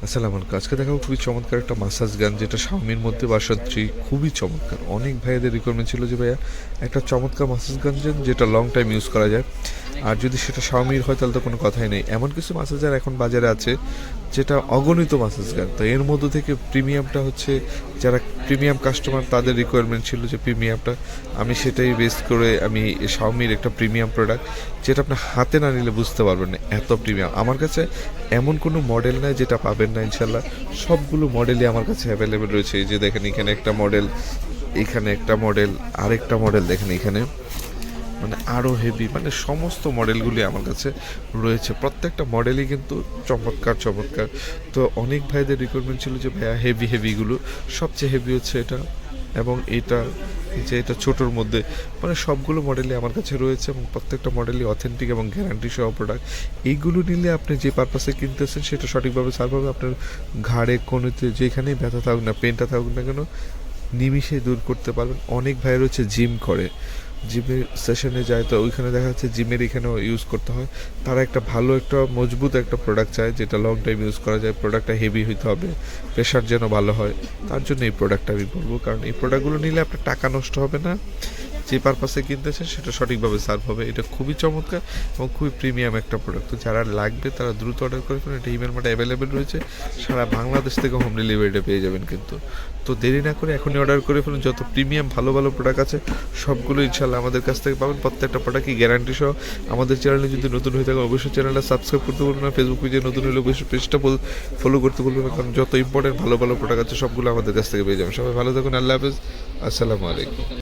আসসালামু আলাইকুম। আজকে দেখাবো খুবই চমৎকার একটা মাসাজ গান, যেটা শাওমির মধ্যে ভার্সন 3 খুবই চমৎকার। অনেক ভাইয়াদের রিকোয়ারমেন্ট ছিল যে ভাইয়া একটা চমৎকার মাসাজ গান দেন যেটা লং টাইম ইউজ করা যায়, আর যদি সেটা শাওমির হয় তাহলে তো কোনো কথাই নেই। এমন কিছু মাসাজার এখন বাজারে আছে যেটা অগণিত মাসাজ গান, তো এর মধ্যে থেকে প্রিমিয়ামটা হচ্ছে যারা প্রিমিয়াম কাস্টমার তাদের রিকোয়ারমেন্ট ছিল যে প্রিমিয়ামটা, আমি সেটাই বেস করে আমি শাওমির একটা প্রিমিয়াম প্রোডাক্ট যেটা আপনি হাতে না নিলে বুঝতে পারবেন না এত প্রিমিয়াম। আমার কাছে এমন কোনো মডেল নাই যেটা পাবেন না, ইনশাল্লাহ সবগুলো মডেলই আমার কাছে অ্যাভেলেবেল রয়েছে। এই যে দেখেন এখানে একটা মডেল, এখানে একটা মডেল, আরেকটা মডেল দেখেন এখানে, মানে আরও হেভি, মানে সমস্ত মডেলগুলি আমার কাছে রয়েছে। প্রত্যেকটা মডেলই কিন্তু চমৎকার চমৎকার। তো অনেক ভাইদের রিকোয়ারমেন্ট ছিল যে ভাইয়া হেভিগুলো, সবচেয়ে হেভি হচ্ছে এটা এবং এটা, যে এটা ছোটোর মধ্যে, মানে সবগুলো মডেলই আমার কাছে রয়েছে এবং প্রত্যেকটা মডেলই অথেন্টিক এবং গ্যারান্টি সহ প্রোডাক্ট। এইগুলো নিলে আপনি যে পারপাসে কিনতেছেন সেটা সঠিকভাবে সার্ভ হবে। আপনার ঘাড়ে কোনোতে যেখানেই ব্যথা থাকুক না, পেনটা থাকুক না কেন, নিমিষে দূর করতে পারবেন। অনেক ভাই রয়েছে জিম করে, জিমের সেশনে যায়, তো ওইখানে দেখা যাচ্ছে জিমের এখানেও ইউজ করতে হয়। তারা একটা ভালো একটা মজবুত একটা প্রোডাক্ট চায় যেটা লং টাইম ইউজ করা যায়, প্রোডাক্টটা হেভি হইতে হবে, প্রেশার যেন ভালো হয়। তার জন্য এই প্রোডাক্টটা আমি বলবো, কারণ এই প্রোডাক্টগুলো নিলে আপনার টাকা নষ্ট হবে না, যে পারপাসে কিনতেছেন সেটা সঠিকভাবে সার্ভ হবে। এটা খুবই চমৎকার এবং খুবই প্রিমিয়াম একটা প্রোডাক্ট। তো যারা লাগবে তারা দ্রুত অর্ডার করে ফেলুন। এটা ইমেল মার্টে অ্যাভেলেবেল রয়েছে, সারা বাংলাদেশ থেকে হোম ডেলিভারিটা পেয়ে যাবেন কিন্তু। তো দেরি না করে এখনই অর্ডার করে ফেলুন। যত প্রিমিয়াম ভালো ভালো প্রোডাক্ট আছে সবগুলো ইনশাল্লাহ আমাদের কাছ থেকে পাবেন, প্রত্যেকটা প্রোডাক্টই গ্যারান্টি সহ। আমাদের চ্যানেলে যদি নতুন হয়ে থাকে অবশ্যই চ্যানেলটা সাবস্ক্রাইব করতে বলবেন না, ফেসবুক পেজে নতুন হলে অবশ্যই পেজটা ফলো করতে বলবেন না, কারণ যত ইম্পর্টেন্ট ভালো ভালো প্রোডাক্ট আছে সবগুলো আমাদের কাছ থেকে পেয়ে যাবেন। সবাই ভালো থাকুন, আল্লাহ হাফেজ, আসসালামু আলাইকুম।